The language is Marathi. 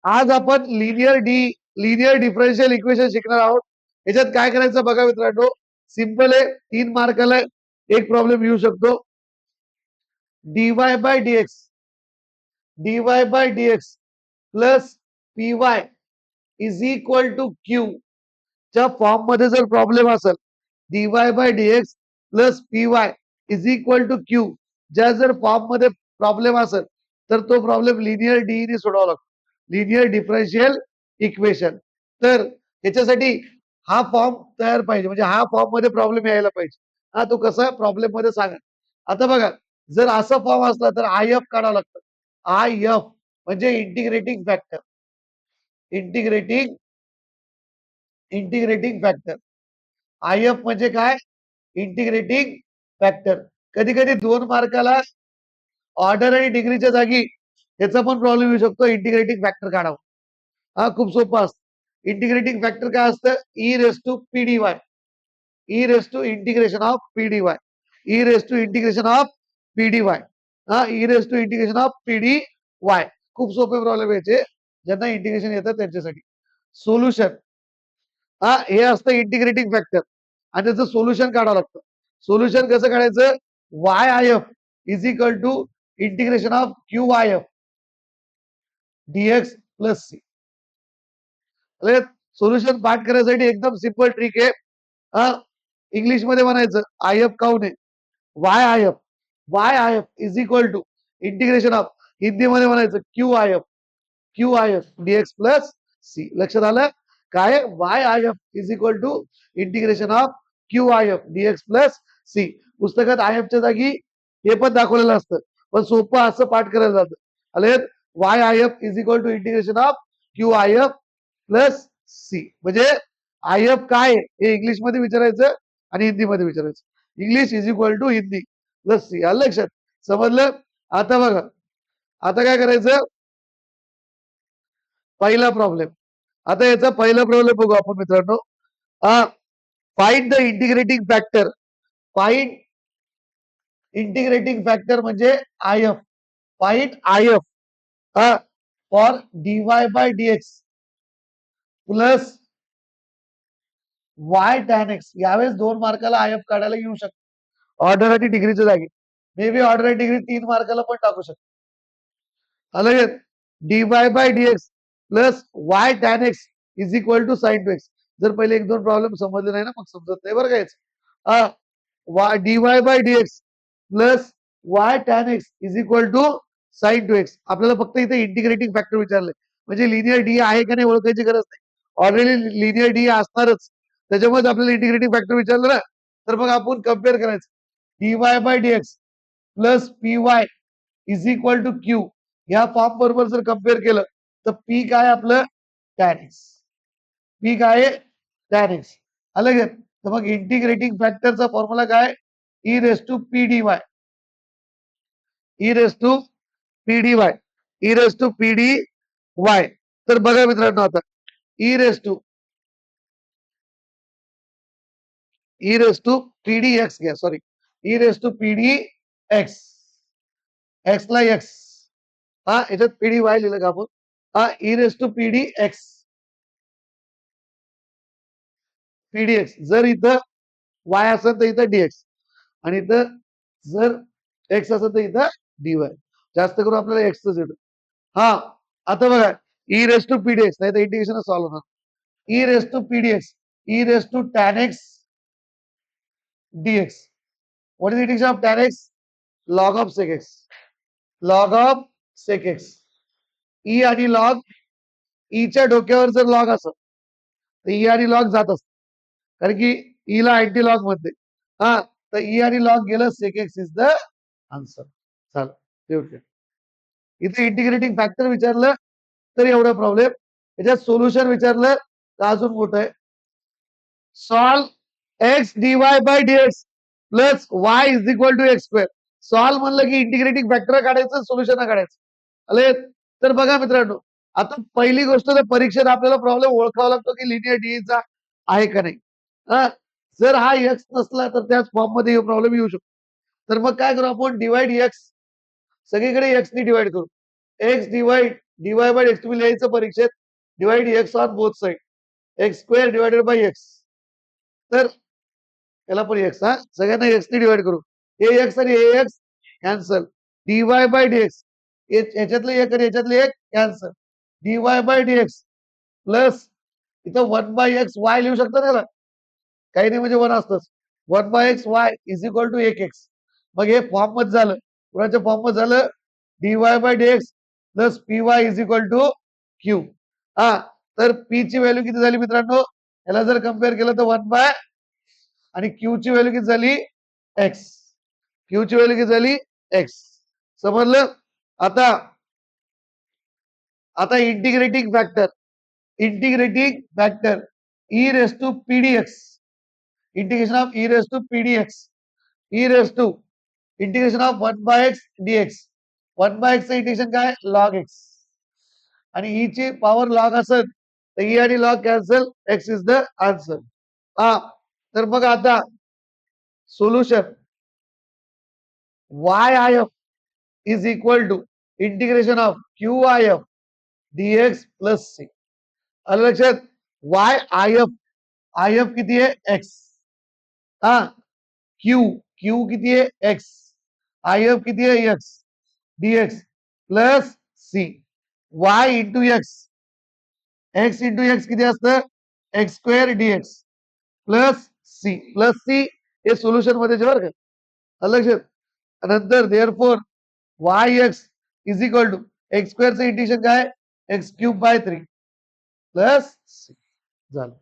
आज आपण लिनियर डिफरन्शियल इक्वेशन शिकणार आहोत. याच्यात काय करायचं बघा मित्रांनो, सिंपल आहे. 3 मार्काला एक प्रॉब्लेम येऊ शकतो. dy by dx plus py is equal to q च्या फॉर्म मध्ये जर प्रॉब्लेम असेल, dy by dx plus py is equal to q ज्या जर फॉर्म मध्ये प्रॉब्लेम असेल तर तो प्रॉब्लेम लिनियर डी ने सोडवावा लागतो. Linear differential equation. तर याच्यासाठी हा फॉर्म तयार पाहिजे, म्हणजे हा फॉर्म मध्ये प्रॉब्लेम यायला पाहिजे. हा तो कसा प्रॉब्लेम मध्ये सांगा. आता बघा, जर असा फॉर्म असला तर आय एफ काढावं लागतं. आय एफ म्हणजे integrating factor. Integrating factor. I F म्हणजे काय? Integrating factor. कधी कधी 2 मार्काला ऑर्डर आणि डिग्रीच्या जागी याचा पण प्रॉब्लेम येऊ शकतो. इंटिग्रेटिंग फॅक्टर काढावं. हा खूप सोपा असतं. इंटिग्रेटिंग फॅक्टर काय असतं? E raise to P D Y. E raise to integration of P D Y. E raise to integration of P D Y. हा e raise to integration of P D Y. खूप सोपे प्रॉब्लेम यायचे ज्यांना इंटिग्रेशन येतं त्यांच्यासाठी. सोल्युशन. हा हे असतं इंटिग्रेटिंग फॅक्टर आणि त्याचं सोल्युशन काढावं लागतं. सोल्युशन कसं काढायचं? Y I F is equal to integration of Q Y F D X plus C. Solution पाठ करण्यासाठी एकदम सिंपल ट्रिक आहे. इंग्लिश मध्ये म्हणायचं आय एफ काऊन आहे, Y I F is equal to integration of, Hindi मध्ये म्हणायचं Q I F D X plus C. लक्षात आलं काय? Y I F is equal to integration of Q I F D X plus C. पुस्तकात आय एफच्या जागी हे पण दाखवलेलं असतं, पण सोपं असं पाठ करायला जातं. आले Y I F is equal to integration of Q I F plus C. म्हणजे आय एफ काय हे इंग्लिश मध्ये विचारायचं आणि हिंदी मध्ये विचारायचं. English is equal to Hindi plus C. आलं लक्षात? समजलं? आता बघा, आता काय करायचं? पहिला प्रॉब्लेम. आता याचा पहिला प्रॉब्लेम बघू आपण मित्रांनो. Find the integrating factor. Find integrating factor म्हणजे I F. Find I F for dy by dx plus Y tan x. यावेळेस 2 मार्काला आय एफ काढायला येऊ शकतो ऑर्डर आणि डिग्रीच्या जागी. मे बी ऑर्डर आणि डिग्री 3 मार्काला पण टाकू शकतो. अलग dy by dx plus Y tan X is equal to sine two X. जर पहिले 1-2 प्रॉब्लेम समजले नाही ना, मग समजत नाही बरं का. dy by dx plus Y tan X is equal to sine two X. आपल्याला फक्त इथे इंटिग्रेटिंग फॅक्टर विचारले, म्हणजे लिनियर डी आहे का नाही ओळखायची गरज नाही. ऑलरेडी लिनियर डी असणारच, त्याच्यामुळे आपल्याला इंटिग्रेटिंग फॅक्टर विचारलं ना, तर मग आपण कम्पेअर करायचं. dy by dx plus P y is equal to Q. या फॉर्म बरोबर जर कम्पेअर केलं तर पी काय आपलं? Tan x. पी काय? Tan x. अलग आहे. तर मग इंटिग्रेटिंग फॅक्टरचा फॉर्म्युला काय? E raise to P D Y. E raise to P D Y. E raise to P D y. तर बघा मित्रांनो, आता e raise to P d x घ्या, sorry, e raise to P d x. X ला एक्स, हा याच्यात पी डी वाय लिहिलं का आपण? हा e raise to P d x. P d x. जर इथं वाय असेल तर इथं डीएक्स, आणि इथं जर एक्स असेल तर इथं डीवाय. जास्त करून आपल्याला एक्सच येतं. हा आता बघा, ई रेस टू पीडीएक्स नाही तर इंटिग्रेशन सॉल्व्ह होणार. E raise to P D X, e raise to tan x D X. What is integration of tan x? Log of sec x. Log of sec x. E आणि लॉग, ईच्या डोक्यावर जर लॉग असेल तर ई आणि लॉग जात असत, कारण की ई ला अँटी लॉग म्हणते. हा तर ई आणि लॉग गेलं, sec x is the answer. चालेल. इथे इंटिग्रेटिंग फॅक्टर विचारलं तर एवढा प्रॉब्लेम. याच्यात सोल्युशन विचारलं तर अजून मोठं आहे. Solve x dy by dx plus y is equal to x square. Solve म्हणलं की इंटिग्रेटिंग फॅक्टर काढायचं, सोल्युशन काढायचं. आले तर बघा मित्रांनो, आता पहिली गोष्ट तर परीक्षेत आपल्याला प्रॉब्लेम ओळखावा लागतो की लिनियर डीचा आहे का नाही. जर हा एक्स नसला तर त्याच फॉर्म मध्ये प्रॉब्लेम येऊ शकतो. तर मग काय करू आपण? डिवाइड एक्स, सगळीकडे एक्स ने डिवाइड करू. X divide dy by x तुम्ही लिहायचं परीक्षेत divide x on both side x square divided by x तर याला पण एक्स हा सगळ्यांना एक्स ने डिवाइड करू हे एक्स आणि हे x cancel dy by dx याच्यातले एक आणि याच्यातले एक cancel dy by dx plus इथं 1/x वाय लिहू शकता त्याला काही नाही म्हणजे 1 असतंच 1/x Y is equal to 1x मग हे फॉर्म मध्ये झालं कुणाच्या फॉर्म मध्ये झालं dy by dx plus P y is equal to Q हा तर पी ची व्हॅल्यू किती झाली मित्रांनो याला जर कम्पेअर केलं तर 1 आणि क्यू ची व्हॅल्यू किती झाली एक्स क्यू ची व्हॅल्यू किती झाली एक्स समजलं आता आता integrating factor e raised to pdx integration of e raised to pdx e raised to integration of 1/x dx 1/x चं इंटिग्रेशन काय log x आणि e ची पॉवर log असेल तर e आणि log cancel x is the answer हा तर मग आता solution yif is equal to integration of qif dx plus c आलं लक्षात if किती आहे x हा क्यू किती आहे x if किती आहे x dx plus c y into x into x किती असतं x square dx plus c हे सोल्युशन मध्ये बरं का लक्षात नंतर therefore yx is equal to x स्क्वेअरचं इंटिग्रेशन काय x cube by 3 plus c झालं